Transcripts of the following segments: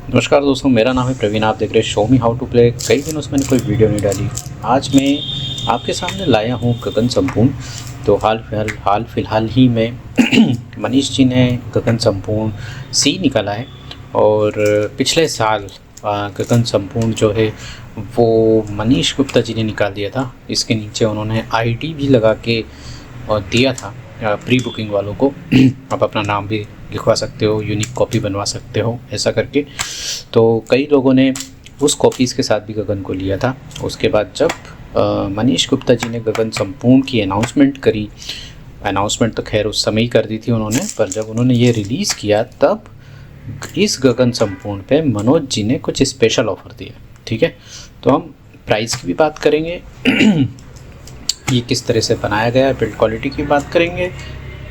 नमस्कार दोस्तों, मेरा नाम है प्रवीण। आप देख रहे हैं show me how to play. कई दिनों से मैंने कोई वीडियो नहीं डाली। आज मैं आपके सामने लाया हूँ गगन संपूर्ण। तो हाल फिलहाल ही में मनीष जी ने गगन संपूर्ण सी निकाला है। और पिछले साल गगन संपूर्ण जो है वो मनीष गुप्ता जी ने निकाल दिया था। इसके नीचे उन्होंने आईडी भी लगा के दिया था प्री बुकिंग वालों को। आप अपना नाम भी लिखवा सकते हो, यूनिक कॉपी बनवा सकते हो, ऐसा करके। तो कई लोगों ने उस कॉपीज़ के साथ भी गगन को लिया था। उसके बाद जब मनीष गुप्ता जी ने गगन संपूर्ण की अनाउंसमेंट करी, अनाउंसमेंट तो खैर उस समय ही कर दी थी उन्होंने, पर जब उन्होंने ये रिलीज़ किया तब इस गगन संपूर्ण पे मनोज जी ने कुछ स्पेशल ऑफ़र दिया। ठीक है, तो हम प्राइस की भी बात करेंगे, ये किस तरह से बनाया गया है, बिल्ड क्वालिटी की बात करेंगे,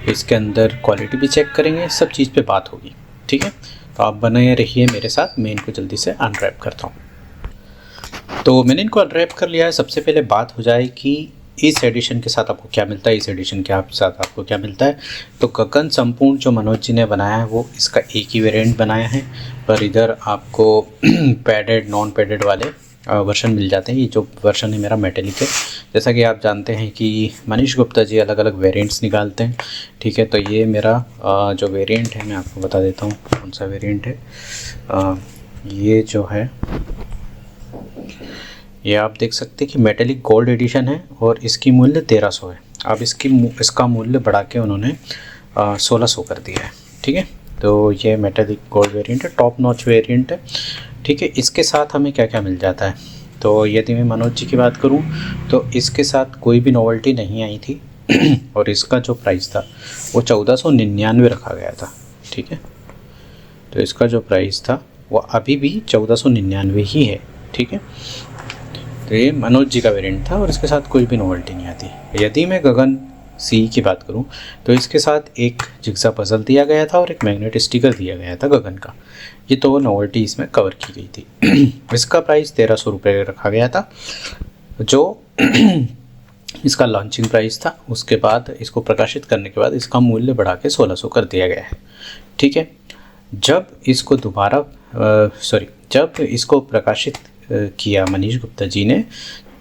इसके अंदर क्वालिटी भी चेक करेंगे, सब चीज़ पे बात होगी। ठीक है, तो आप बने रहिए मेरे साथ। मैं इनको जल्दी से अनरैप करता हूँ। तो मैंने इनको अनरैप कर लिया है। सबसे पहले बात हो जाए कि इस एडिशन के साथ आपको क्या मिलता है, इस एडिशन के साथ आपको क्या मिलता है। तो गगन संपूर्ण जो मनोज जी ने बनाया है वो इसका एक ही वेरिएंट बनाया है, पर इधर आपको पैडेड नॉन पैडेड वाले वर्शन मिल जाते हैं। ये जो वर्शन है मेरा मेटेलिक है। जैसा कि आप जानते हैं कि मनीष गुप्ता जी अलग अलग वेरिएंट्स निकालते हैं। ठीक है, तो ये मेरा जो वेरिएंट है मैं आपको बता देता हूँ कौन सा वेरिएंट है। ये जो है ये आप देख सकते हैं कि मेटेलिक गोल्ड एडिशन है और इसकी मूल्य 1300 है। अब इसका मूल्य बढ़ा के उन्होंने 1600 कर दिया है। ठीक है, तो ये मेटेलिक गोल्ड वेरिएंट है, टॉप नॉच वेरिएंट है। ठीक है, इसके साथ हमें क्या क्या मिल जाता है। तो यदि मैं मनोज जी की बात करूं तो इसके साथ कोई भी नोवेल्टी नहीं आई थी और इसका जो प्राइस था वो 1499 रखा गया था। ठीक है, तो इसका जो प्राइस था वो अभी भी 1499 ही है। ठीक है, तो ये मनोज जी का वेरिएंट था और इसके साथ कोई भी नोवेल्टी नहीं आती। यदि मैं गगन सी की बात करूं तो इसके साथ एक जिग्सा पजल दिया गया था और एक मैग्नेट स्टिकर दिया गया था गगन का। ये तो नोवेल्टी इसमें कवर की गई थी। इसका प्राइस 1300 रुपये रखा गया था, जो इसका लॉन्चिंग प्राइस था। उसके बाद इसको प्रकाशित करने के बाद इसका मूल्य बढ़ा के 1600 कर दिया गया है। ठीक है, जब इसको जब इसको प्रकाशित किया मनीष गुप्ता जी ने,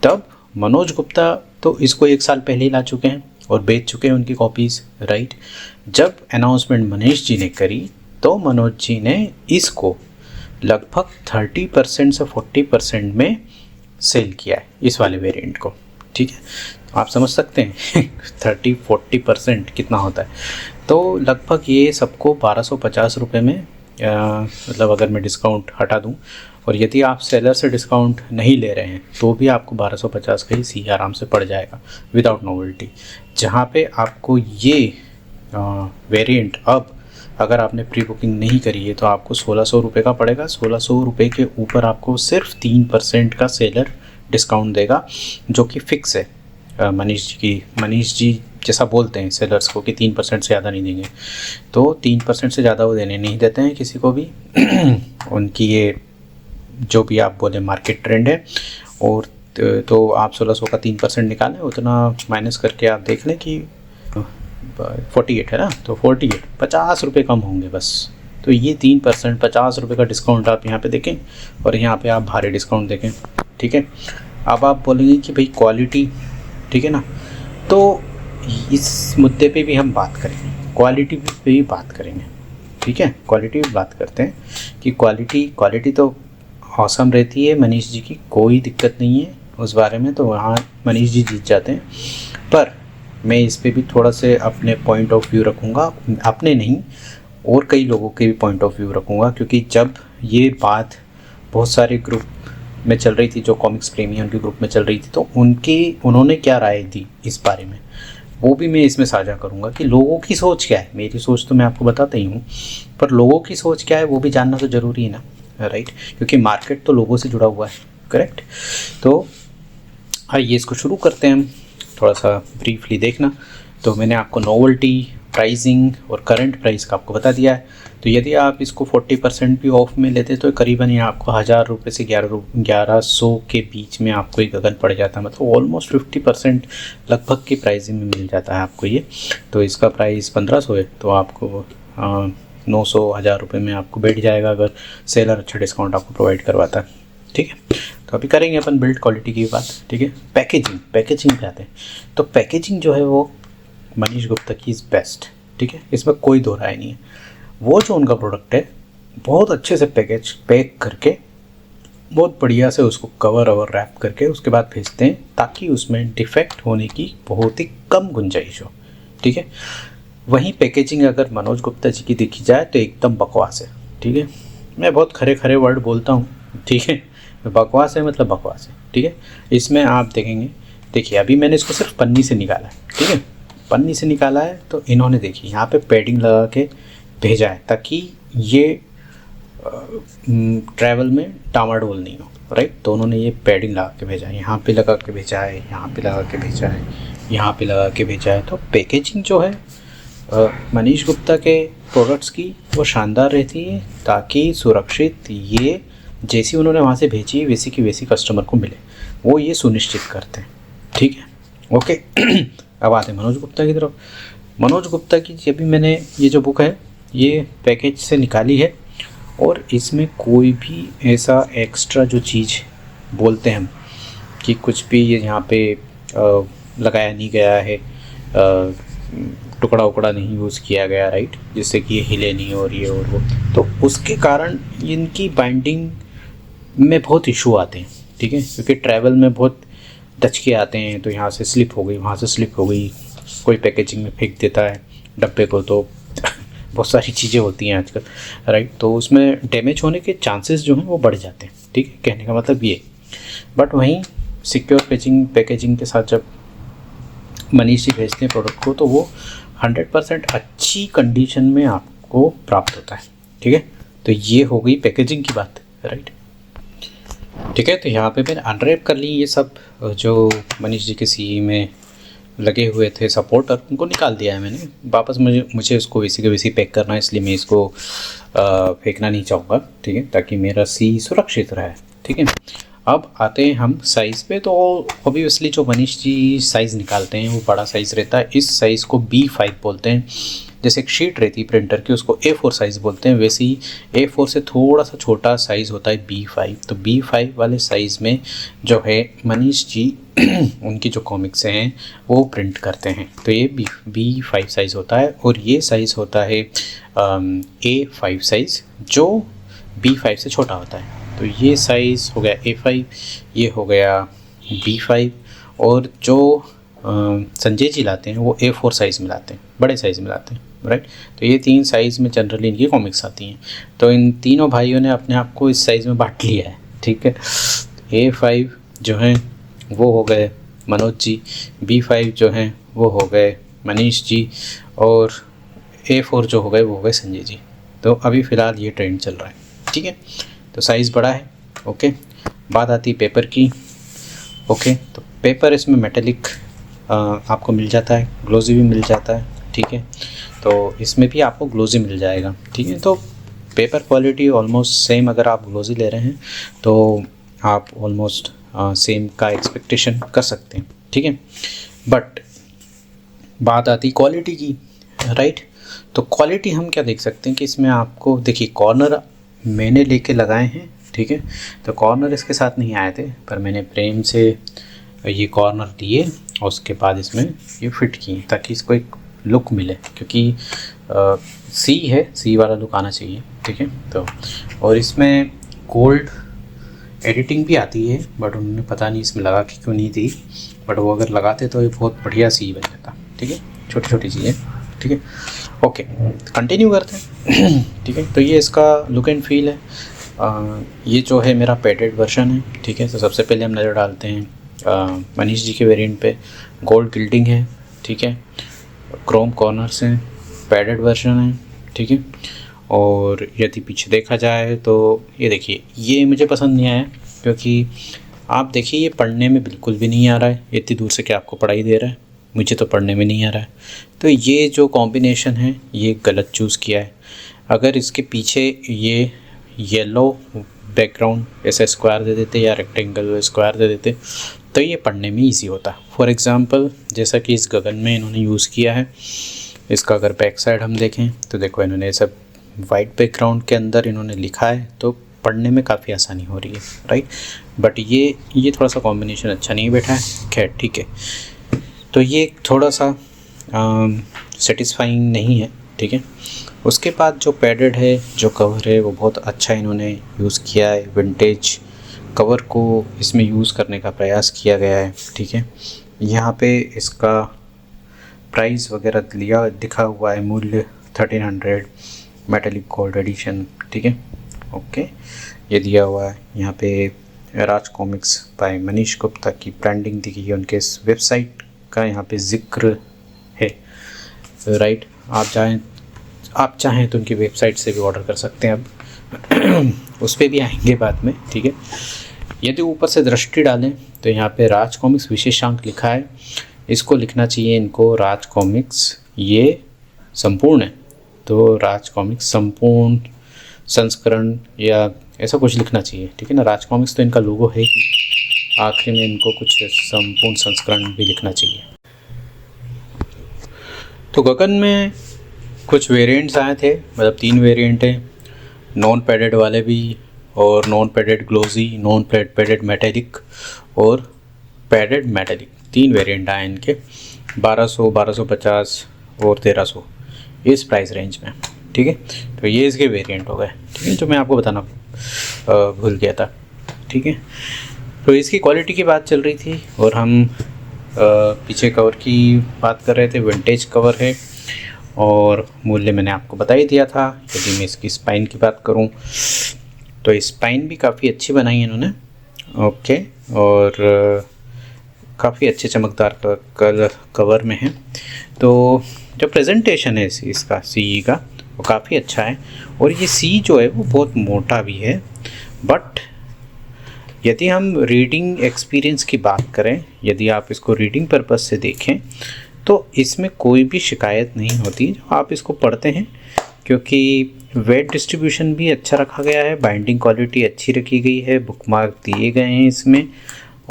तब मनोज गुप्ता तो इसको 1 साल पहले ही ला चुके हैं और बेच चुके हैं उनकी कॉपीज़। राइट, जब अनाउंसमेंट मनीष जी ने करी तो मनोज जी ने इसको लगभग 30% से 40% में सेल किया है, इस वाले वेरिएंट को। ठीक है, आप समझ सकते हैं 30-40% कितना होता है। तो लगभग ये सबको 1250 रुपये में, मतलब अगर मैं डिस्काउंट हटा दूं, और यदि आप सेलर से डिस्काउंट नहीं ले रहे हैं तो भी आपको 1250 का ही सी आराम से पड़ जाएगा विदाउट नोवेल्टी। जहाँ पे आपको ये वेरिएंट अब अगर आपने प्री बुकिंग नहीं करी है तो आपको 1600 रुपये का पड़ेगा। 1600 रुपये के ऊपर आपको सिर्फ 3% का सेलर डिस्काउंट देगा, जो कि फ़िक्स है मनीष जी जैसा बोलते हैं सेलर्स को कि 3% से ज़्यादा नहीं देंगे। तो 3% से ज़्यादा वो देने नहीं देते हैं किसी को भी। उनकी ये जो भी आप बोले मार्केट ट्रेंड है। और तो आप 1600 का 3% निकालें, उतना माइनस करके आप देख लें कि 48 है ना, तो 50 रुपये कम होंगे बस। तो ये 3% 50 रुपये का डिस्काउंट आप यहाँ पे देखें और यहाँ पे आप भारी डिस्काउंट देखें। ठीक है, अब आप बोलेंगे कि भाई क्वालिटी, ठीक है ना, तो इस मुद्दे पे भी हम बात करेंगे, क्वालिटी पे भी बात करेंगे। ठीक है, क्वालिटी भी बात करते हैं कि क्वालिटी तो औसम रहती है मनीष जी की, कोई दिक्कत नहीं है उस बारे में, तो वहाँ मनीष जी जीत जाते हैं। पर मैं इस पे भी थोड़ा से अपने पॉइंट ऑफ व्यू रखूँगा, अपने नहीं और कई लोगों के भी पॉइंट ऑफ व्यू रखूँगा, क्योंकि जब ये बात बहुत सारे ग्रुप में चल रही थी, जो कॉमिक्स प्रेमी हैं उनके ग्रुप में चल रही थी, तो उन्होंने क्या राय दी इस बारे में वो भी मैं इसमें साझा करूँगा कि लोगों की सोच क्या है। मेरी सोच तो मैं आपको बताता ही हूँ, पर लोगों की सोच क्या है वो भी जानना तो ज़रूरी है ना। राइट, क्योंकि मार्केट तो लोगों से जुड़ा हुआ है। करेक्ट, तो आइए इसको शुरू करते हैं हम। थोड़ा सा ब्रीफली देखना। तो मैंने आपको नोवेल्टी, प्राइसिंग और करंट प्राइस का आपको बता दिया है। तो यदि आप इसको 40% भी ऑफ में लेते तो करीबन ये आपको 1000 रुपये से 1100 के बीच में आपको एक गगन पड़ जाता है, मतलब ऑलमोस्ट 50% लगभग की प्राइसिंग में मिल जाता है आपको ये। तो इसका प्राइस 1500 है, तो आपको 900-1000 रुपये में आपको बैठ जाएगा अगर सेलर अच्छा डिस्काउंट आपको प्रोवाइड करवाता है। ठीक है, तो अभी करेंगे अपन बिल्ड क्वालिटी की बात। ठीक है, पैकेजिंग पे आते हैं। तो पैकेजिंग जो है वो मनीष गुप्ता की इज़ बेस्ट। ठीक है, इसमें कोई दो राय नहीं है। वो जो उनका प्रोडक्ट है बहुत अच्छे से पैक करके बहुत बढ़िया से उसको कवर और रैप करके उसके बाद भेजते हैं ताकि उसमें डिफेक्ट होने की बहुत ही कम गुंजाइश हो। ठीक है, वहीं पैकेजिंग अगर मनोज गुप्ता जी की देखी जाए तो एकदम बकवास है। ठीक है, मैं बहुत खरे वर्ड बोलता हूँ। ठीक है, बकवास है मतलब बकवास है। ठीक है, इसमें आप देखेंगे, देखिए अभी मैंने इसको सिर्फ पन्नी से निकाला है। ठीक है, पन्नी से निकाला है तो इन्होंने देखिए यहाँ पे पैडिंग लगा के भेजा है ताकि ये ट्रैवल में डामाडोल नहीं हो। राइट, तो उन्होंने ये पैडिंग लगा के भेजा है, यहाँ पे लगा के भेजा है, यहाँ पे लगा के भेजा है, यहाँ पे लगा के भेजा है। तो पैकेजिंग जो है मनीष गुप्ता के प्रोडक्ट्स की वो शानदार रहती है ताकि सुरक्षित ये जैसी उन्होंने वहाँ से भेजी वैसी की वैसी कस्टमर को मिले, वो ये सुनिश्चित करते हैं। ठीक है, ओके। अब आते हैं मनोज गुप्ता की तरफ। मनोज गुप्ता की जब भी मैंने ये जो बुक है ये पैकेज से निकाली है और इसमें कोई भी ऐसा एक्स्ट्रा जो चीज़ बोलते हैं हम कि कुछ भी ये यहाँ पे लगाया नहीं गया है, टुकड़ा उकड़ा नहीं यूज़ किया गया, राइट, जिससे कि ये हिले नहीं और ये और वो, तो उसके कारण इनकी बाइंडिंग में बहुत इशू आते हैं। ठीक है, क्योंकि ट्रैवल में बहुत दचके आते हैं, तो यहाँ से स्लिप हो गई, वहाँ से स्लिप हो गई, कोई पैकेजिंग में फेंक देता है डब्बे को, तो बहुत सारी चीज़ें होती हैं आजकल, राइट, तो उसमें डैमेज होने के चांसेस जो हैं वो बढ़ जाते हैं। ठीक है, कहने का मतलब ये। बट वहीं सिक्योर पैकेजिंग के साथ जब मनीष जी भेजते हैं प्रोडक्ट को तो वो 100% अच्छी कंडीशन में आपको प्राप्त होता है। ठीक है, तो ये हो गई पैकेजिंग की बात, राइट। ठीक है, तो यहाँ पे मैंने अनरैप कर ली ये सब जो मनीष जी के सीई में लगे हुए थे सपोर्टर, उनको निकाल दिया है मैंने वापस। मुझे इसको वैसे के वैसे पैक करना है, इसलिए मैं इसको फेंकना नहीं चाहूँगा। ठीक है, ताकि मेरा सी सुरक्षित रहे। ठीक है, अब आते हैं हम साइज़ पे। तो ऑब्वियसली जो मनीष जी साइज़ निकालते हैं वो बड़ा साइज़ रहता है। इस साइज़ को B5 बोलते हैं। जैसे एक शीट रहती है प्रिंटर की उसको A4 साइज़ बोलते हैं, वैसे ही A4 से थोड़ा सा छोटा साइज़ होता है B5। तो B5 वाले साइज़ में जो है मनीष जी उनकी जो कॉमिक्स हैं वो प्रिंट करते हैं। तो ये B5 साइज़ होता है और ये साइज़ होता है A5 साइज़ जो B5 से छोटा होता है। तो ये साइज़ हो गया A5, ये हो गया B5, और जो संजय जी लाते हैं वो A4 साइज़ में लाते हैं, बड़े साइज़ में लाते हैं, राइट। तो ये 3 साइज़ में जनरली इनकी कॉमिक्स आती हैं। तो इन तीनों भाइयों ने अपने आप को इस साइज़ में बांट लिया है। ठीक है, A5 जो हैं वो हो गए मनोज जी, B5 जो हैं वो हो गए मनीष जी, और A4 जो हो गए वो हो गए संजय जी। तो अभी फ़िलहाल ये ट्रेंड चल रहा है। ठीक है, तो साइज़ बड़ा है। ओके, बात आती है पेपर की। ओके, तो पेपर इसमें मेटेलिक आपको मिल जाता है, ग्लोजी भी मिल जाता है। ठीक है, तो इसमें भी आपको ग्लोजी मिल जाएगा। ठीक है, तो पेपर क्वालिटी ऑलमोस्ट सेम। अगर आप ग्लोजी ले रहे हैं तो आप ऑलमोस्ट सेम का एक्सपेक्टेशन कर सकते हैं। ठीक है, बट बात आती क्वालिटी की, राइट। तो क्वालिटी हम क्या देख सकते हैं कि इसमें आपको देखिए कॉर्नर मैंने लेके लगाए हैं। ठीक है, तो कॉर्नर इसके साथ नहीं आए थे, पर मैंने फ्रेम से ये कॉर्नर दिए और उसके बाद इसमें ये फिट किए ताकि इसको एक लुक मिले, क्योंकि सी है, सी वाला लुक आना चाहिए। ठीक है, तो और इसमें गोल्ड एडिटिंग भी आती है, बट उन्होंने पता नहीं इसमें लगा कि क्यों नहीं दी, बट वो अगर लगाते तो ये बहुत बढ़िया सी बन जाता। ठीक है, छोटी छोटी चीज़ें। ठीक है, ओके, कंटिन्यू करते हैं। ठीक है, तो ये इसका लुक एंड फील है। ये जो है मेरा पैडेड वर्जन है। ठीक है, तो सबसे पहले हम नज़र डालते हैं मनीष जी के वेरिएंट पे। गोल्ड गिल्डिंग है। ठीक है, क्रोम कॉर्नर्स हैं, पैडेड वर्जन है। ठीक है, और यदि पीछे देखा जाए तो ये देखिए, ये मुझे पसंद नहीं आया, क्योंकि आप देखिए ये पढ़ने में बिल्कुल भी नहीं आ रहा है। इतनी दूर से क्या आपको पढ़ाई दे रहा है, मुझे तो पढ़ने में नहीं आ रहा है। तो ये जो कॉम्बिनेशन है ये गलत चूज़ किया है। अगर इसके पीछे ये येलो बैकग्राउंड ऐसे स्क्वायर दे देते या रेक्टेंगल स्क्वायर दे देते तो ये पढ़ने में इजी होता। फॉर एग्ज़ाम्पल जैसा कि इस गगन में इन्होंने यूज़ किया है, इसका अगर बैक साइड हम देखें तो देखो इन्होंने सब वाइट बैकग्राउंड के अंदर इन्होंने लिखा है तो पढ़ने में काफ़ी आसानी हो रही है, राइट। बट ये थोड़ा सा कॉम्बिनेशन अच्छा नहीं बैठा है, खैर ठीक है। तो ये थोड़ा सा सेटिस्फाइंग नहीं है, ठीक है। उसके बाद जो पैडेड है, जो कवर है, वो बहुत अच्छा इन्होंने यूज़ किया है। विंटेज कवर को इसमें यूज़ करने का प्रयास किया गया है, ठीक है। यहाँ पे इसका प्राइस वगैरह दिखा हुआ है, मूल्य 1300, मेटेलिक गोल्ड एडिशन, ठीक है, ओके, ये दिया हुआ है। यहाँ पे राज कॉमिक्स बाय मनीष गुप्ता की ब्रांडिंग दी गई है, उनके इस वेबसाइट का यहाँ पे जिक्र है, राइट। आप चाहें तो उनकी वेबसाइट से भी ऑर्डर कर सकते हैं। अब उस पर भी आएंगे बाद में, ठीक है। यदि ऊपर से दृष्टि डालें तो यहाँ पे राज कॉमिक्स विशेषांक लिखा है, इसको लिखना चाहिए इनको राज कॉमिक्स ये संपूर्ण है, तो राज कॉमिक्स संपूर्ण संस्करण या ऐसा कुछ लिखना चाहिए, ठीक है ना। राज कॉमिक्स तो इनका लोगो है ही, आखिर में इनको कुछ संपूर्ण संस्करण भी लिखना चाहिए। तो गगन में कुछ वेरिएंट्स आए थे, मतलब 3 वेरिएंट हैं, नॉन पैडेड वाले भी और non padded glossy, non padded metallic और पैडेड मेटेलिक, 3 वेरिएंट आए इनके, 1200, 1250 और 1300 इस प्राइस रेंज में, ठीक है। तो ये इसके वेरिएंट हो गए, ठीक है, जो मैं आपको बताना भूल गया था, ठीक है। तो इसकी क्वालिटी की बात चल रही थी और हम पीछे कवर की बात कर रहे थे, विंटेज कवर है और मूल्य मैंने आपको बता ही दिया था। यदि मैं इसकी स्पाइन की बात करूं तो स्पाइन भी काफ़ी अच्छी बनाई है इन्होंने, ओके, और काफ़ी अच्छे चमकदार कवर में है। तो जो प्रेजेंटेशन है इसका सीई का वो काफ़ी अच्छा है और ये सी जो है वो बहुत मोटा भी है। बट यदि हम रीडिंग एक्सपीरियंस की बात करें, यदि आप इसको रीडिंग पर्पस से देखें तो इसमें कोई भी शिकायत नहीं होती जो आप इसको पढ़ते हैं, क्योंकि वेट डिस्ट्रीब्यूशन भी अच्छा रखा गया है, बाइंडिंग क्वालिटी अच्छी रखी गई है, बुकमार्क दिए गए हैं इसमें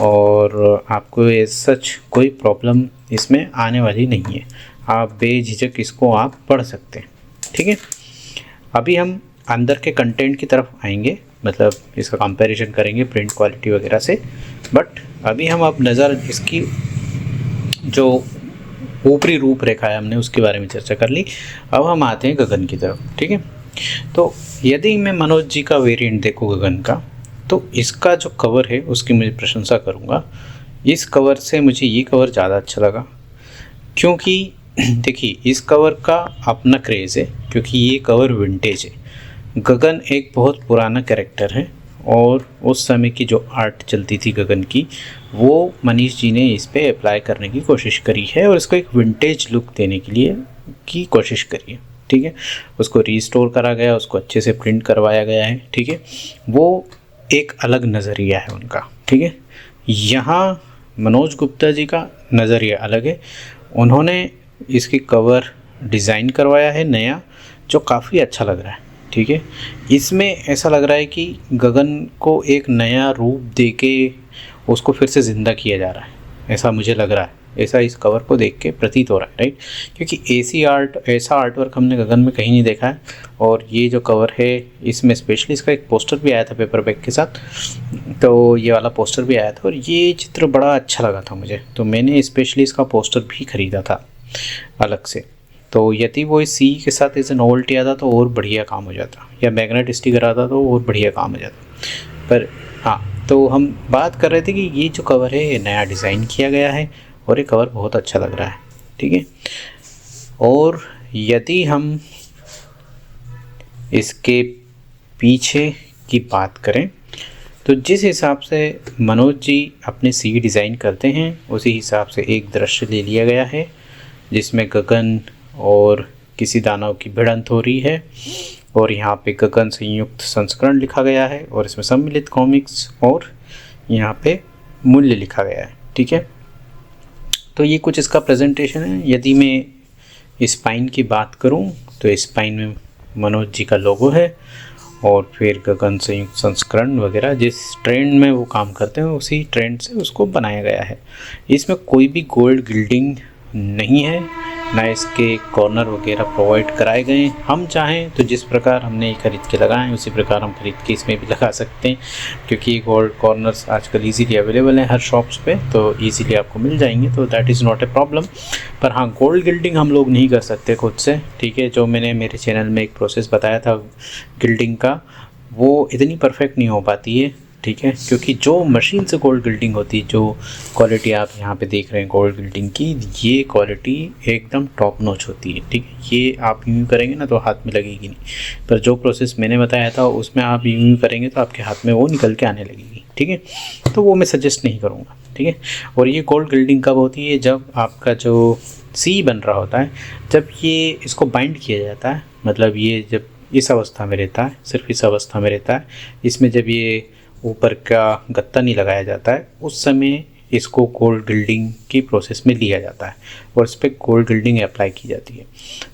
और आपको एज सच कोई प्रॉब्लम इसमें आने वाली नहीं है। आप बेझिझक इसको आप पढ़ सकते हैं, ठीक है। अभी हम अंदर के कंटेंट की तरफ आएंगे, मतलब इसका कंपैरिजन करेंगे प्रिंट क्वालिटी वगैरह से। बट अभी हम अब नज़र इसकी जो ऊपरी रूपरेखा है हमने उसके बारे में चर्चा कर ली। अब हम आते हैं गगन की तरफ, ठीक है। तो यदि मैं मनोज जी का वेरिएंट देखूँ गगन का, तो इसका जो कवर है उसकी मुझे प्रशंसा करूँगा। इस कवर से मुझे ये कवर ज़्यादा अच्छा लगा, क्योंकि देखिए इस कवर का अपना क्रेज़ है, क्योंकि ये कवर विंटेज है। गगन एक बहुत पुराना कैरेक्टर है और उस समय की जो आर्ट चलती थी गगन की, वो मनीष जी ने इस पे अप्लाई करने की कोशिश करी है और इसको एक विंटेज लुक देने के लिए की कोशिश करी है, ठीक है। उसको रीस्टोर करा गया, उसको अच्छे से प्रिंट करवाया गया है, ठीक है। वो एक अलग नज़रिया है उनका, ठीक है। यहाँ मनोज गुप्ता जी का नज़रिया अलग है, उन्होंने इसकी कवर डिज़ाइन करवाया है नया, जो काफ़ी अच्छा लग रहा है, ठीक है। इसमें ऐसा लग रहा है कि गगन को एक नया रूप देके उसको फिर से ज़िंदा किया जा रहा है, ऐसा मुझे लग रहा है, ऐसा इस कवर को देख के प्रतीत हो रहा है, राइट। क्योंकि ऐसा आर्ट वर्क हमने गगन में कहीं नहीं देखा है। और ये जो कवर है इसमें स्पेशली इसका एक पोस्टर भी आया था पेपर बैग के साथ, तो ये वाला पोस्टर भी आया था और ये चित्र बड़ा अच्छा लगा था मुझे, तो मैंने स्पेशली इसका पोस्टर भी ख़रीदा था अलग से। तो यदि वो इस सी के साथ ऐसे नोवेल्टी आता तो और बढ़िया काम हो जाता, या मैग्नेट स्टिकर आता तो और बढ़िया काम हो जाता। पर हाँ, तो हम बात कर रहे थे कि ये जो कवर है ये नया डिज़ाइन किया गया है और ये कवर बहुत अच्छा लग रहा है, ठीक है। और यदि हम इसके पीछे की बात करें तो जिस हिसाब से मनोज जी अपने सी डिज़ाइन करते हैं उसी हिसाब से एक दृश्य ले लिया गया है, जिसमें गगन और किसी दानव की भिड़ंत हो रही है और यहाँ पे गगन संयुक्त संस्करण लिखा गया है और इसमें सम्मिलित कॉमिक्स और यहाँ पे मूल्य लिखा गया है, ठीक है। तो ये कुछ इसका प्रेजेंटेशन है। यदि मैं स्पाइन की बात करूँ तो स्पाइन में मनोज जी का लोगो है और फिर गगन संयुक्त संस्करण वगैरह जिस ट्रेंड में वो काम करते हैं उसी ट्रेंड से उसको बनाया गया है। इसमें कोई भी गोल्ड गिल्डिंग नहीं है, ना इसके कॉर्नर वगैरह प्रोवाइड कराए गए हैं। हम चाहें तो जिस प्रकार हमने खरीद के लगाए हैं उसी प्रकार हम खरीद के इसमें भी लगा सकते हैं, क्योंकि गोल्ड कॉर्नर्स आजकल इजीली अवेलेबल हैं हर शॉप्स पे, तो इजीली आपको मिल जाएंगे, तो that is not a problem. पर हाँ, गोल्ड गिल्डिंग हम लोग नहीं कर सकते खुद से, ठीक है। जो मैंने मेरे चैनल में एक प्रोसेस बताया था गिल्डिंग का, वो इतनी परफेक्ट नहीं हो पाती है, ठीक है, क्योंकि जो मशीन से गोल्ड गिल्डिंग होती है, जो क्वालिटी आप यहाँ पे देख रहे हैं गोल्ड गिल्डिंग की, ये क्वालिटी एकदम टॉप नॉच होती है, ठीक है। ये आप यूँ करेंगे ना तो हाथ में लगेगी नहीं, पर जो प्रोसेस मैंने बताया था उसमें आप यूँ करेंगे तो आपके हाथ में वो निकल के आने लगेगी, ठीक है। तो वो मैं सजेस्ट नहीं करूँगा, ठीक है। और ये गोल्ड गिल्डिंग कब होती है? जब आपका जो सी बन रहा होता है, जब ये इसको बाइंड किया जाता है, मतलब ये जब इस अवस्था में रहता है, सिर्फ इस अवस्था में रहता है, इसमें जब ये ऊपर का गत्ता नहीं लगाया जाता है, उस समय इसको गोल्ड गिल्डिंग की प्रोसेस में लिया जाता है और इस पर गोल्ड गिल्डिंग अप्लाई की जाती है,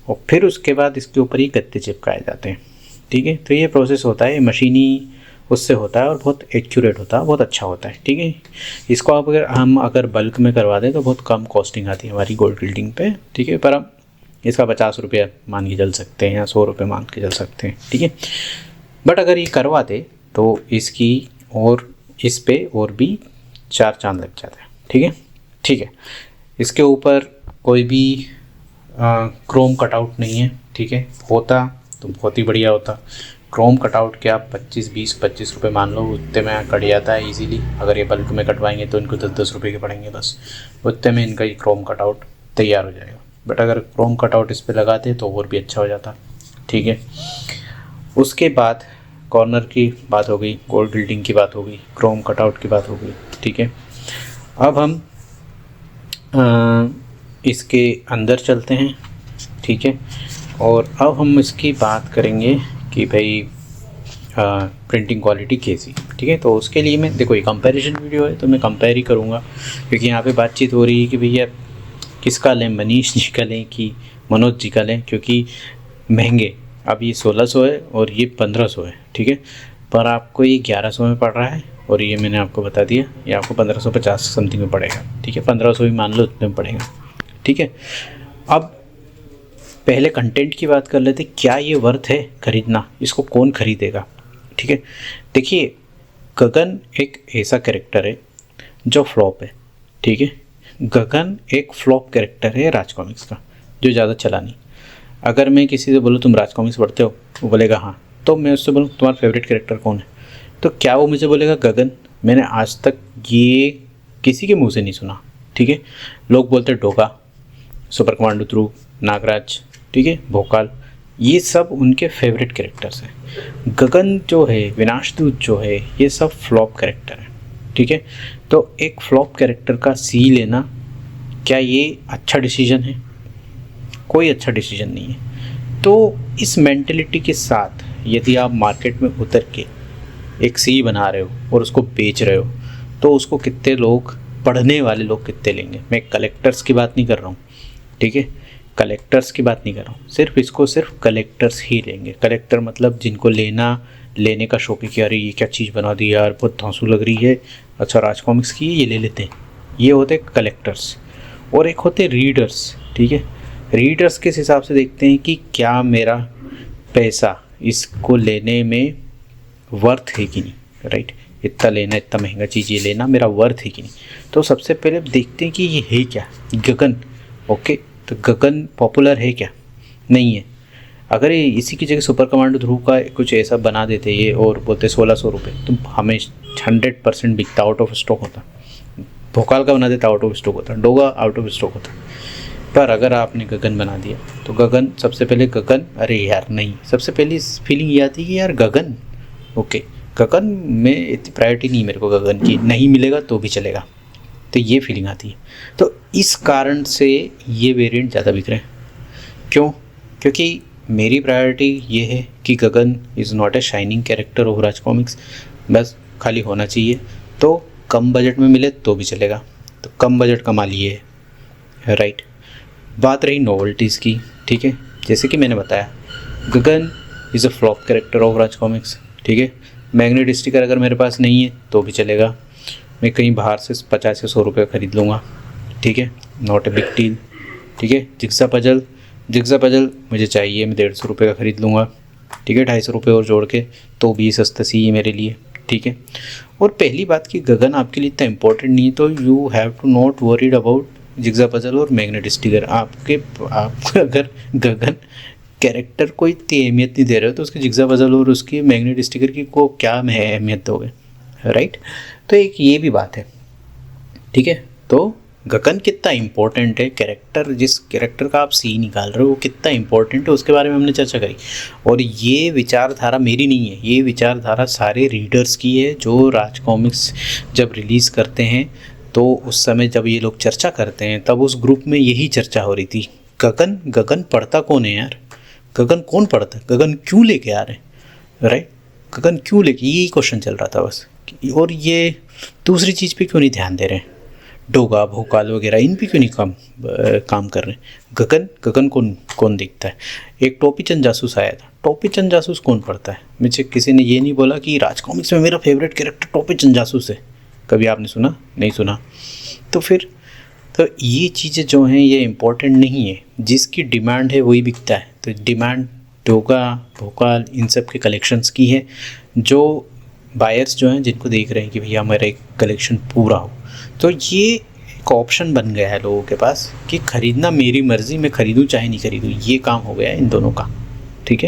और फिर उसके बाद इसके ऊपर ही गत्ते चिपकाए जाते हैं, ठीक है। तो ये प्रोसेस होता है, मशीनी उससे होता है और बहुत एक्यूरेट होता है, बहुत अच्छा होता है, ठीक है। इसको आप अगर बल्क में करवा दें तो बहुत कम कॉस्टिंग आती है हमारी गोल्ड गिल्डिंग पे, ठीक है। पर अब इसका 50 रुपये मान के चल सकते हैं या 100 रुपये मान के चल सकते हैं, ठीक है। बट अगर ये करवा दे तो इसकी और इस पे और भी 4 चांद लग जाते हैं, ठीक है, ठीक है। इसके ऊपर कोई भी क्रोम कटआउट नहीं है, ठीक है। होता तो बहुत ही बढ़िया होता। क्रोम कटआउट के आप 25 रुपये मान लो, उतने में कट जाता है इजीली। अगर ये बल्क में कटवाएंगे तो इनको 10 रुपये के पड़ेंगे, बस उतने में इनका ये क्रोम कटआउट तैयार हो जाएगा। बट अगर क्रोम कटआउट इस पर लगाते तो और भी अच्छा हो जाता, ठीक है। उसके बाद कॉर्नर की बात हो गई, गोल्ड गिल्डिंग की बात हो गई, क्रोम कटआउट की बात हो गई, ठीक है। अब हम इसके अंदर चलते हैं, ठीक है। और अब हम इसकी बात करेंगे कि भाई प्रिंटिंग क्वालिटी कैसी, ठीक है। तो उसके लिए मैं देखो, ये कंपैरिजन वीडियो है तो मैं कंपेयर ही करूँगा, क्योंकि यहाँ पे बातचीत हो रही है कि भैया किसका लें, मनीष जी का लें कि मनोज जी का लें, क्योंकि महंगे। अब ये 1600 है और ये 1500 है, ठीक है। पर आपको ये 1100 में पड़ रहा है और ये मैंने आपको बता दिया ये आपको 1550 समथिंग में पड़ेगा, ठीक है। 1500 भी मान लो उतने में पड़ेगा, ठीक है। अब पहले कंटेंट की बात कर लेते, क्या ये वर्थ है खरीदना, इसको कौन खरीदेगा, ठीक है। देखिए, गगन एक ऐसा कैरेक्टर है जो फ्लॉप है, ठीक है। गगन एक फ्लॉप कैरेक्टर है राज कॉमिक्स का, जो ज़्यादा चला नहीं। अगर मैं किसी से बोलूँ तुम राज कॉमिक्स पढ़ते हो, वो बोलेगा हाँ, तो मैं उससे बोलूँ तुम्हारा फेवरेट कैरेक्टर कौन है, तो क्या वो मुझे बोलेगा गगन? मैंने आज तक ये किसी के मुंह से नहीं सुना, ठीक है। लोग बोलते डोगा, सुपर कमांडो ध्रुव, नागराज, ठीक है, भोकाल, ये सब उनके फेवरेट कैरेक्टर्स हैं। गगन जो है, विनाशदूत जो है, ये सब फ्लॉप कैरेक्टर है, ठीक है। तो एक फ्लॉप कैरेक्टर का सी लेना, क्या ये अच्छा डिसीजन है? कोई अच्छा डिसीजन नहीं है। तो इस मेंटेलिटी के साथ यदि आप मार्केट में उतर के एक सी बना रहे हो और उसको बेच रहे हो, तो उसको कितने लोग, पढ़ने वाले लोग कितने लेंगे? मैं कलेक्टर्स की बात नहीं कर रहा हूँ, ठीक है, कलेक्टर्स की बात नहीं कर रहा हूँ, सिर्फ कलेक्टर्स ही लेंगे। कलेक्टर मतलब जिनको लेने का शौक है कि अरे ये क्या चीज़ बना दी यार, बहुत धांसू लग रही है, अच्छा राज कॉमिक्स की ये ले लेते हैं, ये होते कलेक्टर्स। और एक होते रीडर्स, ठीक है। रीडर्स किस हिसाब से देखते हैं कि क्या मेरा पैसा इसको लेने में वर्थ है कि नहीं, राइट। इतना लेना, इतना महंगा चीज़ ये लेना मेरा वर्थ है कि नहीं। तो सबसे पहले देखते हैं कि ये है क्या, गगन, ओके। तो गगन पॉपुलर है क्या? नहीं है। अगर ये इसी की जगह सुपर कमांडो ध्रुव का कुछ ऐसा बना देते ये और बोलते 1600 रुपये, तो हमें 100% बिकता, आउट ऑफ स्टॉक होता। भोकाल का बना देता, आउट ऑफ स्टॉक होता, डोगा आउट ऑफ स्टॉक होता। पर अगर आपने गगन बना दिया तो गगन, सबसे पहले गगन, अरे यार नहीं, सबसे पहली फीलिंग ये आती है कि यार गगन, ओके, गगन में इतनी प्रायोरिटी नहीं मेरे को गगन की, नहीं मिलेगा तो भी चलेगा, तो ये फीलिंग आती है। तो इस कारण से ये वेरिएंट ज़्यादा बिक रहे हैं। क्यों? क्योंकि मेरी प्रायोरिटी ये है कि Gagan is not a shining character of Raj Comics, बस खाली होना चाहिए, तो कम बजट में मिले तो भी चलेगा, तो कम बजट का माल ये है, राइट। बात रही नोवेल्टीज़ की, ठीक है, जैसे कि मैंने बताया Gagan is a flop character of Raj Comics, ठीक है। मैग्नेट स्टिकर अगर मेरे पास नहीं है तो भी चलेगा, मैं कहीं बाहर से 50 या 100 रुपये खरीद लूँगा, ठीक है, नॉट ए बिग डील, ठीक है। जिग्सा पजल मुझे चाहिए, मैं 150 रुपये का ख़रीद लूँगा, ठीक है। 250 रुपये और जोड़ के तो भी सस्ता सी है मेरे लिए, ठीक है। और पहली बात कि गगन आपके लिए इतना इम्पोर्टेंट नहीं है, तो you have to not worried about jigsaw puzzle और मैग्नेट स्टिकर। आप अगर गगन कैरेक्टर को इतनी अहमियत नहीं दे रहे हो तो उसके जिग्सा पजल और उसकी मैग्नेट स्टिकर की को क्या अहमियत दोगे, राइट। तो एक ये भी बात है, ठीक है। तो गगन कितना इम्पोर्टेंट है, कैरेक्टर जिस कैरेक्टर का आप सी निकाल रहे हो वो कितना इम्पोर्टेंट है, उसके बारे में हमने चर्चा करी। और ये विचारधारा मेरी नहीं है, ये विचारधारा सारे रीडर्स की है जो राज कॉमिक्स जब रिलीज़ करते हैं तो उस समय जब ये लोग चर्चा करते हैं तब उस ग्रुप में यही चर्चा हो रही थी। गगन पढ़ता कौन है यार, गगन कौन पढ़ता है, गगन क्यों लेके आ रहे हैं, राइट। गगन क्यों लेके, यही क्वेश्चन चल रहा था बस। और ये दूसरी चीज़ पे क्यों नहीं ध्यान दे रहे हैं, डोगा भोकाल वगैरह इन पे क्यों नहीं काम कर रहे हैं। गगन कौन दिखता है। एक टोपी चंद जासूस आया था, टोपी चंद जासूस कौन पढ़ता है। मुझे किसी ने ये नहीं बोला कि राज कॉमिक्स में मेरा फेवरेट कैरेक्टर टोपी चंद जासूस है, कभी आपने सुना, नहीं सुना। तो फिर तो ये चीज़ें जो हैं ये इम्पोर्टेंट नहीं है, जिसकी डिमांड है वही बिकता है। तो डिमांड डोगा भोकाल इन सब के कलेक्शंस की है, जो बायर्स जो हैं जिनको देख रहे हैं कि भैया हमारा एक कलेक्शन पूरा हो। तो ये एक ऑप्शन बन गया है लोगों के पास कि ख़रीदना मेरी मर्ज़ी, मैं ख़रीदूँ चाहे नहीं ख़रीदूँ, ये काम हो गया है इन दोनों का, ठीक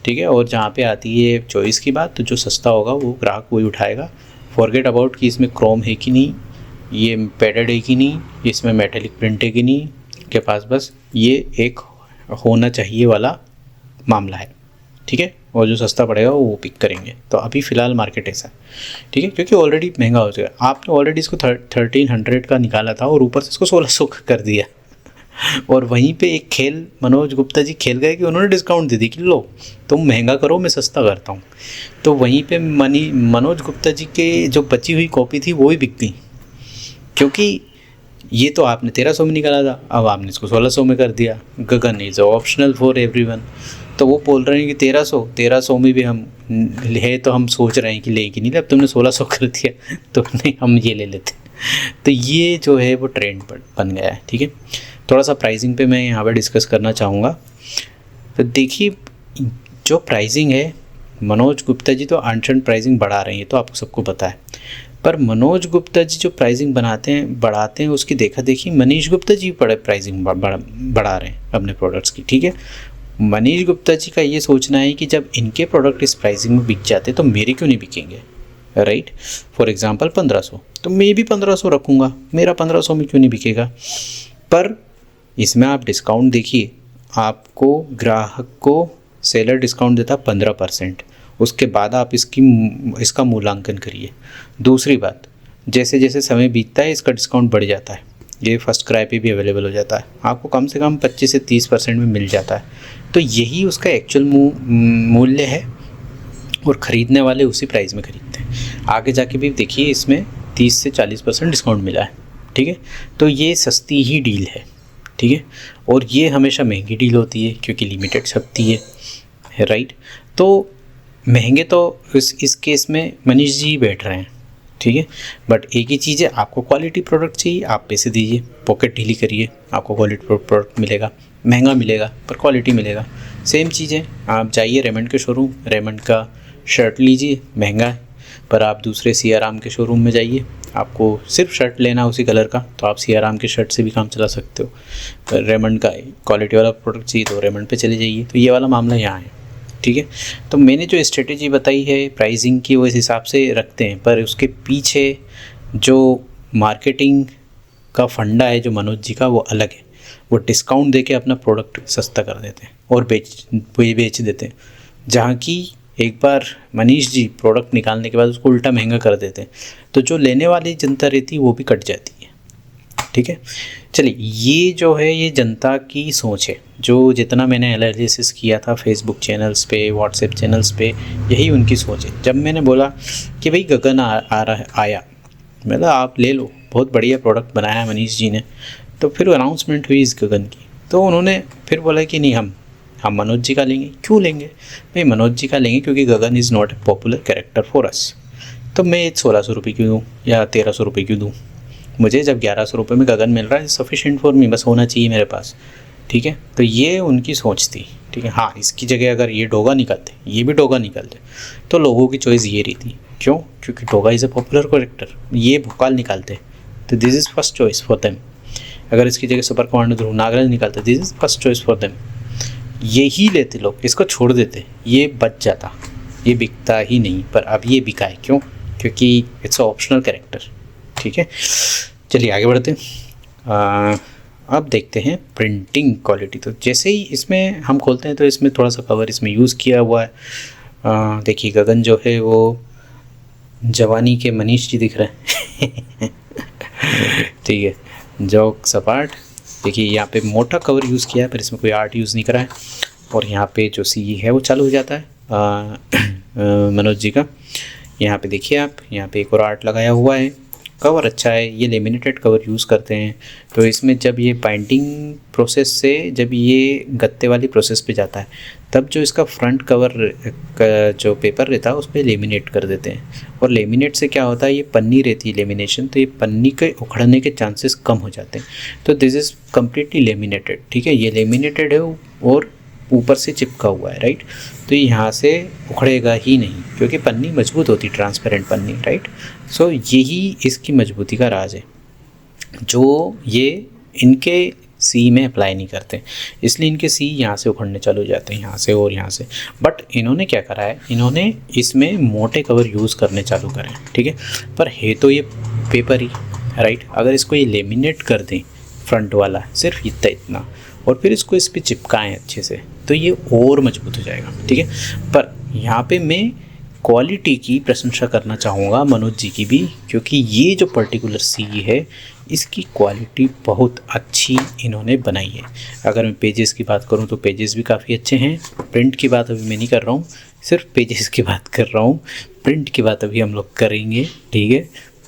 है। और जहाँ पे आती है चॉइस की बात, तो जो सस्ता होगा वो ग्राहक वही उठाएगा। फॉरगेट अबाउट कि इसमें क्रोम है कि नहीं, ये पैडेड है कि नहीं, इसमें मेटेलिक प्रिंट है कि नहीं, के पास बस ये एक होना चाहिए वाला मामला है, ठीक है। और जो सस्ता पड़ेगा वो पिक करेंगे। तो अभी फ़िलहाल मार्केट ऐसा है, ठीक है, क्योंकि ऑलरेडी महंगा हो चुका है। आपने ऑलरेडी इसको 1300 का निकाला था और ऊपर से इसको 1600 का कर दिया। और वहीं पे एक खेल मनोज गुप्ता जी खेल गए कि उन्होंने डिस्काउंट दे दी कि लो तुम महंगा करो मैं सस्ता करता हूँ। तो वहीं पे मनोज गुप्ता जी के जो बची हुई कॉपी थी वो ही बिकती, क्योंकि ये तो आपने 1300 में निकाला था, अब आपने इसको 1600 में कर दिया। गगन इज़ ऑप्शनल फॉर एवरीवन। तो वो बोल रहे हैं कि 1300 में भी हम है, तो हम सोच रहे हैं कि ले कि नहीं ले, अब तुमने 1600 कर दिया तो नहीं हम ये ले लेते। तो ये जो है वो ट्रेंड बन गया है, ठीक है। थोड़ा सा प्राइसिंग पे मैं यहाँ पर डिस्कस करना चाहूँगा। तो देखिए जो प्राइसिंग है, मनोज गुप्ता जी तो अनशन प्राइसिंग बढ़ा रहे हैं, तो आपको सबको पता है। पर मनोज गुप्ता जी जो प्राइसिंग बढ़ाते हैं उसकी देखा देखी मनीष गुप्ता जी बड़े प्राइसिंग बढ़ा रहे हैं अपने प्रोडक्ट्स की, ठीक है। मनीष गुप्ता जी का ये सोचना है कि जब इनके प्रोडक्ट इस प्राइसिंग में बिक जाते तो मेरे क्यों नहीं बिकेंगे, राइट। फॉर एग्जांपल 1500, तो मैं भी 1500 रखूँगा, मेरा 1500 में क्यों नहीं बिकेगा। पर इसमें आप डिस्काउंट देखिए, आपको ग्राहक को सेलर डिस्काउंट देता 15%, उसके बाद आप इसका मूल्यांकन करिए। दूसरी बात, जैसे जैसे समय बीतता है इसका डिस्काउंट बढ़ जाता है, ये फर्स्ट क्राई पे भी अवेलेबल हो जाता है, आपको कम से कम 25 से 30% में मिल जाता है। तो यही उसका एक्चुअल मूल्य है और ख़रीदने वाले उसी प्राइस में ख़रीदते हैं। आगे जाके भी देखिए इसमें 30 से 40% डिस्काउंट मिला है, ठीक है। तो ये सस्ती ही डील है, ठीक है। और ये हमेशा महंगी डील होती है क्योंकि लिमिटेड छपती है, राइट। तो महंगे तो इस केस में मनीष जी बैठ रहे हैं, ठीक है। बट एक ही चीज़ है, आपको क्वालिटी प्रोडक्ट चाहिए, आप पैसे दीजिए, पॉकेट ढीली करिए, आपको क्वालिटी प्रोडक्ट मिलेगा, महंगा मिलेगा पर क्वालिटी मिलेगा। सेम चीज़ है, आप जाइए रेमंड के शोरूम, रेमंड का शर्ट लीजिए, महंगा है, पर आप दूसरे सियाराम के शोरूम में जाइए, आपको सिर्फ शर्ट लेना उसी कलर का, तो आप सियाराम के शर्ट से भी काम चला सकते हो। पर रेमंड का क्वालिटी वाला प्रोडक्ट चाहिए तो रेमंड पे चले जाइए। तो ये वाला मामला यहाँ है, ठीक है। तो मैंने जो स्ट्रेटेजी बताई है प्राइसिंग की वो इस हिसाब से रखते हैं, पर उसके पीछे जो मार्केटिंग का फंडा है जो मनोज जी का वो अलग है। वो डिस्काउंट देके अपना प्रोडक्ट सस्ता कर देते हैं और बेच देते हैं, जहाँ की एक बार मनीष जी प्रोडक्ट निकालने के बाद उसको उल्टा महंगा कर देते हैं, तो जो लेने वाली जनता रहती है वो भी कट जाती है, ठीक है। चलिए, ये जो है ये जनता की सोच है, जो जितना मैंने एनालिसिस किया था फेसबुक चैनल्स पे, व्हाट्सएप चैनल्स पे, यही उनकी सोच है। जब मैंने बोला कि भाई गगन आया, मतलब आप ले लो, बहुत बढ़िया प्रोडक्ट बनाया है मनीष जी ने, तो फिर अनाउंसमेंट हुई इस गगन की, तो उन्होंने फिर बोला कि नहीं हम मनोज जी का लेंगे। क्यों लेंगे भाई? मनोज जी का लेंगे क्योंकि Gagan is not a popular character for us. तो मैं 1600 रुपये क्यों दूँ या 1300 रुपये क्यों दूँ? मुझे जब 1100 रुपये में गगन मिल रहा है, सफिशिएंट फॉर मी, बस होना चाहिए मेरे पास, ठीक है। तो ये उनकी सोच थी, ठीक है। हाँ, इसकी जगह अगर ये डोगा निकलते, ये भी डोगा निकलते, तो लोगों की चॉइस ये रही थी। क्यों? क्योंकि Doga is a popular character, ये भोकाल निकालते, तो this is first choice for them. अगर इसकी जगह सुपर कमांडो ध्रुव नागराज निकालते, this is first choice for them. यही लेते लोग, इसको छोड़ देते, ये बच जाता, ये बिकता ही नहीं। पर अब ये बिका है, क्यों? क्योंकि इट्स ऑप्शनल कैरेक्टर, ठीक है। चलिए आगे बढ़ते हैं। अब देखते हैं प्रिंटिंग क्वालिटी। तो जैसे ही इसमें हम खोलते हैं तो इसमें थोड़ा सा कवर इसमें यूज़ किया हुआ है। देखिए गगन जो है वो जवानी के मनीष जी दिख रहे हैं ठीक है, जोक सपाट। देखिए यहाँ पे मोटा कवर यूज़ किया है, पर इसमें कोई आर्ट यूज़ नहीं करा है। और यहाँ पे जो सी है वो चालू हो जाता है मनोज जी का। यहाँ पे देखिए आप, यहाँ पे एक और आर्ट लगाया हुआ है। कवर अच्छा है, ये लेमिनेटेड कवर यूज़ करते हैं। तो इसमें जब ये बाइंडिंग प्रोसेस से जब ये गत्ते वाली प्रोसेस पे जाता है, तब जो इसका फ्रंट कवर का जो पेपर रहता है उस पर लेमिनेट कर देते हैं। और लेमिनेट से क्या होता है, ये पन्नी रहती है लेमिनेशन, तो ये पन्नी के उखड़ने के चांसेस कम हो जाते हैं। तो दिस इज़ कम्प्लीटली लेमिनेटेड, ठीक है। ये लेमिनेटेड है और ऊपर से चिपका हुआ है, राइट। तो यहाँ से उखड़ेगा ही नहीं, क्योंकि पन्नी मजबूत होती, ट्रांसपेरेंट पन्नी, राइट। सो यही इसकी मजबूती का राज है, जो ये इनके सी में अप्लाई नहीं करते, इसलिए इनके सी यहाँ से उखड़ने चालू हो जाते हैं, यहाँ से और यहाँ से। बट इन्होंने क्या करा है, इन्होंने इसमें मोटे कवर यूज़ करने चालू करें, ठीक है। पर है तो ये पेपर ही, राइट। अगर इसको ये लेमिनेट कर दें फ्रंट वाला, सिर्फ इतना इतना, और फिर इसको इस पर चिपकाएँ अच्छे से, तो ये और मजबूत हो जाएगा, ठीक है। पर यहाँ पे मैं क्वालिटी की प्रशंसा करना चाहूँगा मनोज जी की भी, क्योंकि ये जो पर्टिकुलर सी है इसकी क्वालिटी बहुत अच्छी इन्होंने बनाई है। अगर मैं पेजेस की बात करूँ तो पेजेस भी काफ़ी अच्छे हैं। प्रिंट की बात अभी मैं नहीं कर रहा हूँ, सिर्फ पेजेस की बात कर रहा हूँ। प्रिंट की बात अभी हम लोग करेंगे, ठीक है।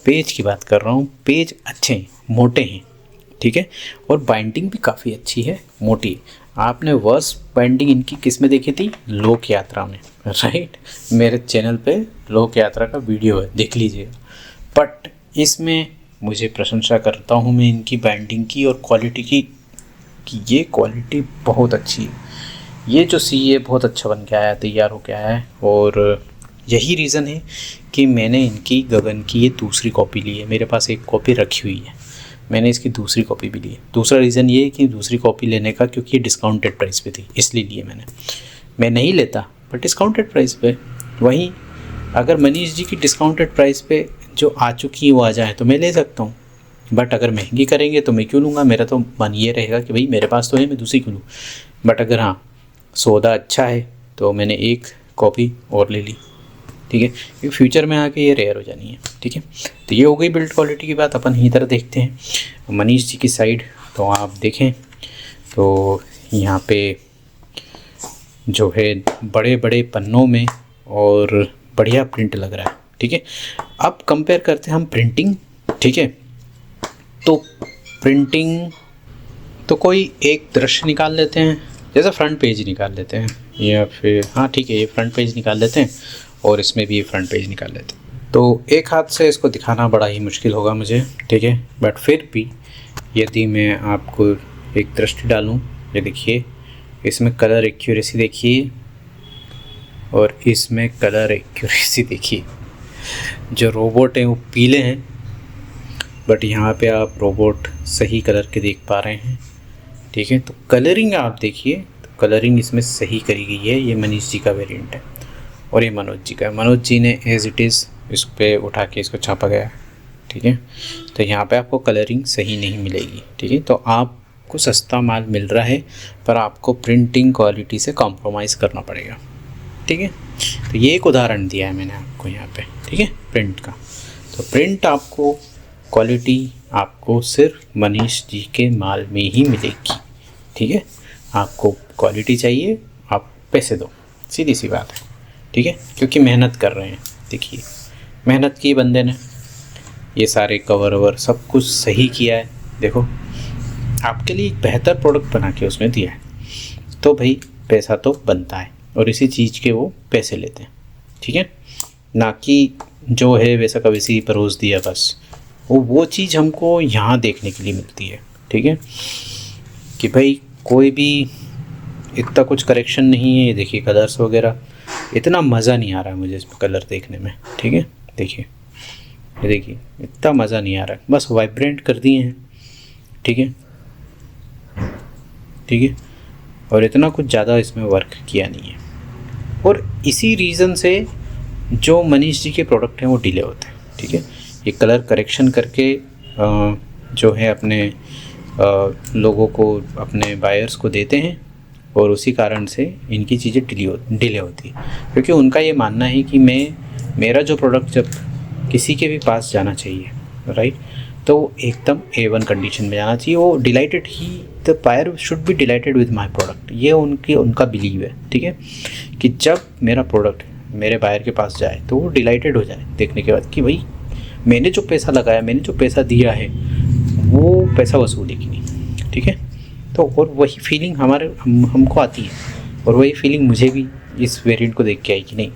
पेज की बात कर रहा हूँ, पेज अच्छे हैं, मोटे हैं, ठीक है। और बाइंडिंग भी काफ़ी अच्छी है, मोटी। आपने वर्स बाइंडिंग इनकी किस में देखी थी? लोक यात्रा में, राइट। मेरे चैनल पे लोक यात्रा का वीडियो है, देख लीजिएगा। बट इसमें मुझे प्रशंसा करता हूँ मैं इनकी बाइंडिंग की और क्वालिटी की, कि ये क्वालिटी बहुत अच्छी है। ये जो सी है बहुत अच्छा बन के आया, तैयार हो के आया है। और यही रीज़न है कि मैंने इनकी गगन की ये दूसरी कॉपी ली है। मेरे पास एक कॉपी रखी हुई है, मैंने इसकी दूसरी कॉपी भी ली है। दूसरा रीज़न ये है कि दूसरी कॉपी लेने का, क्योंकि ये डिस्काउंटेड प्राइस पे थी, इसलिए लिए मैंने। मैं नहीं लेता, बट डिस्काउंटेड प्राइस पे। वहीं अगर मनीष जी की डिस्काउंटेड प्राइस पे जो आ चुकी है वो आ जाए तो मैं ले सकता हूँ, बट अगर महंगी करेंगे तो मैं क्यों लूँगा। मेरा तो मन ये रहेगा कि भाई मेरे पास तो है, मैं दूसरी क्यों लूँ। बट अगर हाँ सौदा अच्छा है तो मैंने एक कॉपी और ले ली, ठीक है, क्योंकि फ्यूचर में आके ये रेयर हो जानी है, ठीक है। तो ये हो गई बिल्ड क्वालिटी की बात। अपन यहीं तरह देखते हैं मनीष जी की साइड। तो आप देखें तो यहाँ पे जो है बड़े बड़े पन्नों में और बढ़िया प्रिंट लग रहा है, ठीक है। अब कंपेयर करते हैं हम प्रिंटिंग, ठीक है। तो प्रिंटिंग तो कोई एक दृश्य निकाल लेते हैं, जैसे फ्रंट पेज निकाल लेते हैं, या फिर हाँ ठीक है ये फ्रंट पेज निकाल लेते हैं, और इसमें भी फ्रंट पेज निकाल लेते हैं। तो एक हाथ से इसको दिखाना बड़ा ही मुश्किल होगा मुझे, ठीक है। बट फिर भी यदि मैं आपको एक दृष्टि डालूँ, ये देखिए इसमें कलर एक्यूरेसी देखिए, और इसमें कलर एक्यूरेसी देखिए। जो रोबोट हैं वो पीले हैं, बट यहाँ पे आप रोबोट सही कलर के देख पा रहे हैं, ठीक है। तो कलरिंग आप देखिए, तो कलरिंग इसमें सही करी गई है। ये मनीष जी का वेरिएंट है और ये मनोज जी का है। मनोज जी ने एज इट इज़ इस पर उठा के इसको छापा गया, ठीक है। तो यहाँ पे आपको कलरिंग सही नहीं मिलेगी, ठीक है। तो आपको सस्ता माल मिल रहा है, पर आपको प्रिंटिंग क्वालिटी से कॉम्प्रोमाइज़ करना पड़ेगा, ठीक है। तो ये एक उदाहरण दिया है मैंने आपको यहाँ पे, ठीक है, प्रिंट का। तो प्रिंट आपको क्वालिटी आपको सिर्फ मनीष जी के माल में ही मिलेगी, ठीक है। आपको क्वालिटी चाहिए, आप पैसे दो, सीधी सी बात है, ठीक है। क्योंकि मेहनत कर रहे हैं, देखिए मेहनत की बंदे ने, ये सारे कवर ववर सब कुछ सही किया है। देखो आपके लिए एक बेहतर प्रोडक्ट बना के उसमें दिया है, तो भाई पैसा तो बनता है, और इसी चीज़ के वो पैसे लेते हैं, ठीक है। ना कि जो है वैसा का वैसे ही परोस दिया बस, वो चीज़ हमको यहाँ देखने के लिए मिलती है, ठीक है, कि भाई कोई भी इतना कुछ करेक्शन नहीं है। ये देखिए कलर्स वगैरह, इतना मज़ा नहीं आ रहा है मुझे इसमें कलर देखने में, ठीक है। देखिए ये देखिए इतना मज़ा नहीं आ रहा है, बस वाइब्रेंट कर दिए हैं, ठीक है, ठीक है, और इतना कुछ ज़्यादा इसमें वर्क किया नहीं है। और इसी रीज़न से जो मनीष जी के प्रोडक्ट हैं वो डिले होते हैं, ठीक है। ये कलर करेक्शन करके जो है अपने लोगों को, अपने बायर्स को देते हैं, और उसी कारण से इनकी चीज़ें डिले होती है, क्योंकि उनका ये मानना है कि मेरा जो प्रोडक्ट जब किसी के भी पास जाना चाहिए, राइट, तो एकदम A1 कंडीशन में जाना चाहिए। वो डिलाइटेड ही, the buyer should be delighted with my product, ये उनका बिलीव है, ठीक है, कि जब मेरा प्रोडक्ट मेरे बायर के पास जाए तो वो डिलाइटेड हो जाए देखने के बाद कि भाई मैंने जो पैसा लगाया, मैंने जो पैसा दिया है वो पैसा वसूल है कि नहीं, ठीक है। तो और वही फीलिंग हमको आती है, और वही फीलिंग मुझे भी इस वेरिएंट को देख के आई कि नहीं,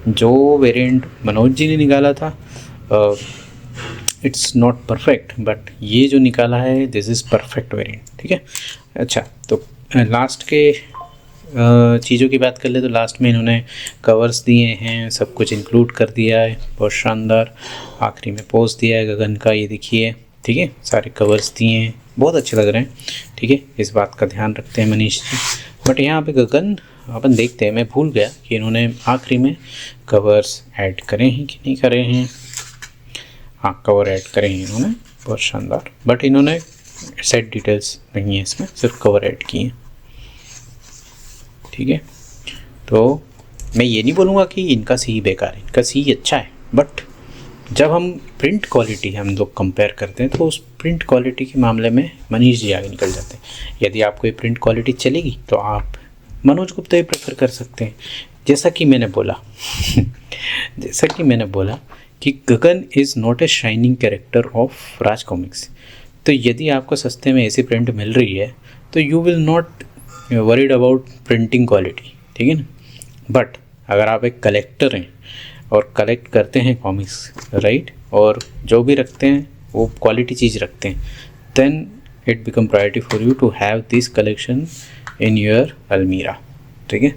जो वेरिएंट मनोज जी ने निकाला था इट्स नॉट परफेक्ट, बट ये जो निकाला है दिस इज़ परफेक्ट वेरिएंट, ठीक है। अच्छा, तो लास्ट के चीज़ों की बात कर ले तो लास्ट में इन्होंने कवर्स दिए हैं, सब कुछ इंक्लूड कर दिया है, बहुत शानदार। आखिरी में पोज दिया है गगन का, ये देखिए, ठीक है, सारे कवर्स दिए हैं, बहुत अच्छे लग रहे हैं, ठीक है। इस बात का ध्यान रखते हैं मनीष जी। बट यहाँ पे गगन अपन देखते हैं, मैं भूल गया कि इन्होंने आखिरी में कवर्स ऐड करे हैं कि नहीं करे हैं। हाँ, कवर ऐड करे हैं इन्होंने, बहुत शानदार, बट इन्होंने सेट डिटेल्स नहीं है इसमें, सिर्फ कवर ऐड किए हैं, ठीक है। तो मैं ये नहीं बोलूँगा कि इनका सी बेकार है, इनका सी अच्छा है, बट जब हम प्रिंट क्वालिटी हम लोग कंपेयर करते हैं तो उस प्रिंट क्वालिटी के मामले में मनीष जी आगे निकल जाते हैं। यदि आपको ये प्रिंट क्वालिटी चलेगी तो आप मनोज गुप्ता ही प्रेफर कर सकते हैं। जैसा कि मैंने बोला जैसा कि मैंने बोला कि Gagan is not a shining character of Raj Comics. तो यदि आपको सस्ते में ऐसी प्रिंट मिल रही है तो you will not worried about printing quality, ठीक है ना। बट अगर आप एक कलेक्टर हैं और कलेक्ट करते हैं कॉमिक्स, राइट, और जो भी रखते हैं वो क्वालिटी चीज़ रखते हैं, then it become priority for you to have this collection in your अलमीरा, ठीक है।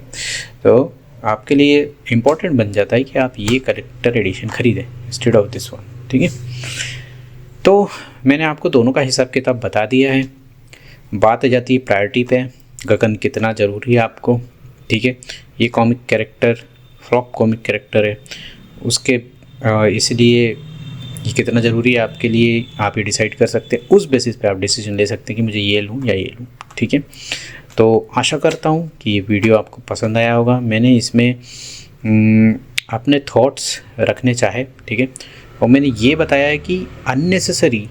तो आपके लिए इम्पोर्टेंट बन जाता है कि आप ये कलेक्टर एडिशन ख़रीदें इंस्टेड ऑफ दिस वन, ठीक है। तो मैंने आपको दोनों का हिसाब किताब बता दिया है। बात आ जाती है प्रायोरिटी पे, गगन कितना ज़रूरी है आपको, ठीक है। ये comic character flop comic character है, उसके इसलिए ये कितना ज़रूरी है आपके लिए आप ये डिसाइड कर सकते हैं। उस बेसिस पे आप डिसीजन ले सकते हैं कि मुझे ये लूँ या ये लूँ, ठीक है। तो आशा करता हूँ कि ये वीडियो आपको पसंद आया होगा। मैंने इसमें अपने थॉट्स रखने चाहे, ठीक है, और मैंने ये बताया है कि अननेसेसरी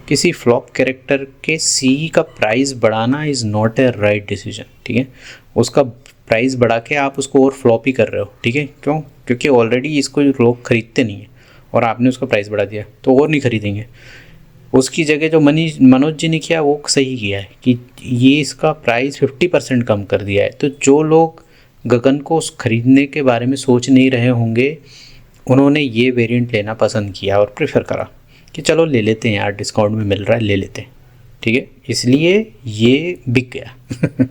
किसी फ्लॉप कैरेक्टर के सी का प्राइस बढ़ाना is not A right decision, ठीक है। उसका प्राइस बढ़ा के आप उसको और फ्लॉप ही कर रहे हो, ठीक है। क्यों? क्योंकि ऑलरेडी इसको लोग खरीदते नहीं हैं और आपने उसका प्राइस बढ़ा दिया तो और नहीं खरीदेंगे। उसकी जगह जो मनोज जी ने किया वो सही किया है कि ये इसका प्राइस 50% कम कर दिया है। तो जो लोग गगन को खरीदने के बारे में सोच नहीं रहे होंगे उन्होंने ये वेरिएंट लेना पसंद किया और प्रेफर करा कि चलो ले लेते हैं यार, डिस्काउंट में मिल रहा है, ले लेते हैं, ठीक है। इसलिए ये बिक गया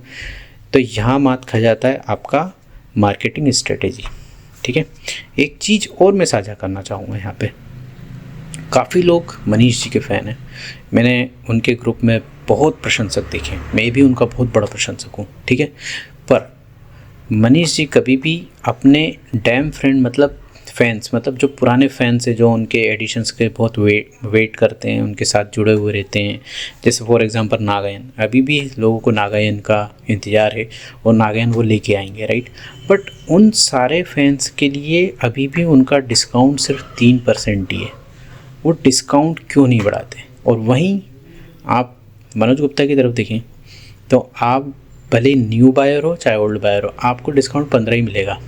तो यहाँ मात खा जाता है आपका मार्केटिंग स्ट्रेटेजी, ठीक है। एक चीज़ और मैं साझा करना चाहूँगा यहाँ पे, काफ़ी लोग मनीष जी के फ़ैन हैं, मैंने उनके ग्रुप में बहुत प्रशंसक देखे, मैं भी उनका बहुत बड़ा प्रशंसक हूँ, ठीक है। पर मनीष जी कभी भी अपने डैम फ्रेंड मतलब फैंस, मतलब जो पुराने फैंस हैं जो उनके एडिशंस के बहुत वेट करते हैं, उनके साथ जुड़े हुए रहते हैं, जैसे फॉर एग्जांपल नागायन, अभी भी लोगों को नागायन का इंतज़ार है और नागायन वो लेके आएंगे, राइट। बट उन सारे फैंस के लिए अभी भी उनका डिस्काउंट सिर्फ 3% ही है, वो डिस्काउंट क्यों नहीं बढ़ाते। और वहीं आप मनोज गुप्ता की तरफ देखें तो आप भले न्यू बायर हो चाहे ओल्ड बायर हो, आपको डिस्काउंट 15 ही मिलेगा,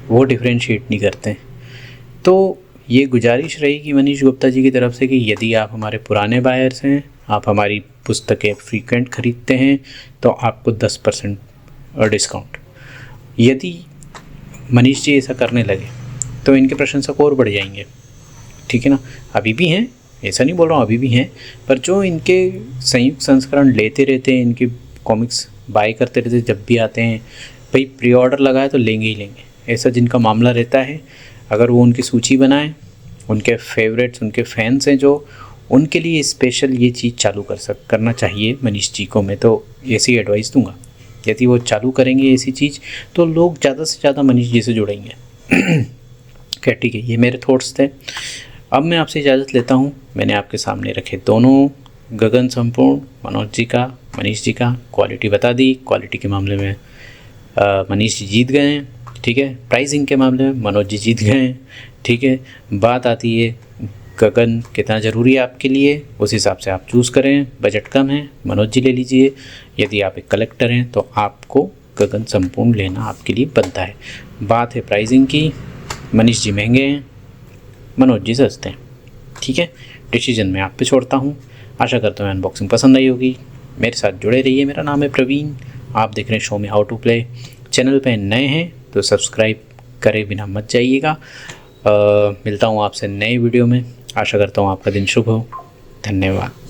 वो डिफ्रेंशिएट नहीं करते हैं। तो ये गुजारिश रहेगी मनीष गुप्ता जी की तरफ से कि यदि आप हमारे पुराने बायर्स हैं, आप हमारी पुस्तकें फ्रीक्वेंट ख़रीदते हैं तो आपको 10% डिस्काउंट। यदि मनीष जी ऐसा करने लगे तो इनके प्रशंसक और बढ़ जाएंगे, ठीक है ना। अभी भी हैं ऐसा नहीं बोल रहा हूँ अभी भी हैं, पर जो इनके संयुक्त संस्करण लेते रहते हैं, इनके कॉमिक्स बाय करते रहते जब भी आते हैं, भाई प्री ऑर्डर लगाए तो लेंगे ही लेंगे, ऐसा जिनका मामला रहता है, अगर वो उनकी सूची बनाएं, उनके फेवरेट्स, उनके फैंस हैं जो, उनके लिए स्पेशल ये चीज़ चालू करना चाहिए मनीष जी को। मैं तो ऐसी एडवाइस दूंगा, यदि वो चालू करेंगे ऐसी चीज़ तो लोग ज़्यादा से ज़्यादा मनीष जी से जुड़ेंगे। क्या ठीक है, ये मेरे थॉट्स थे। अब मैं आपसे इजाज़त लेता हूँ। मैंने आपके सामने रखे दोनों गगन संपूर्ण, मनोज जी का, मनीष जी का, क्वालिटी बता दी। क्वालिटी के मामले में मनीष जी जीत गए हैं, ठीक है। प्राइसिंग के मामले में मनोज जी जीत गए हैं, ठीक है। बात आती है गगन कितना ज़रूरी है आपके लिए, उस हिसाब से आप चूज़ करें। बजट कम है, मनोज जी ले लीजिए। यदि आप एक कलेक्टर हैं तो आपको गगन संपूर्ण लेना आपके लिए बनता है। बात है प्राइसिंग की, मनीष जी महंगे हैं, मनोज जी सस्ते हैं, ठीक है। डिसीजन मैं आप पे छोड़ता हूँ। आशा करता हूँ अनबॉक्सिंग पसंद आई होगी। मेरे साथ जुड़े रहिए। मेरा नाम है प्रवीण, आप देख रहे हैं show me how to play. Channel पे नए हैं तो सब्सक्राइब करे बिना मत जाइएगा। मिलता हूँ आपसे नए वीडियो में। आशा करता हूँ आपका दिन शुभ हो। धन्यवाद।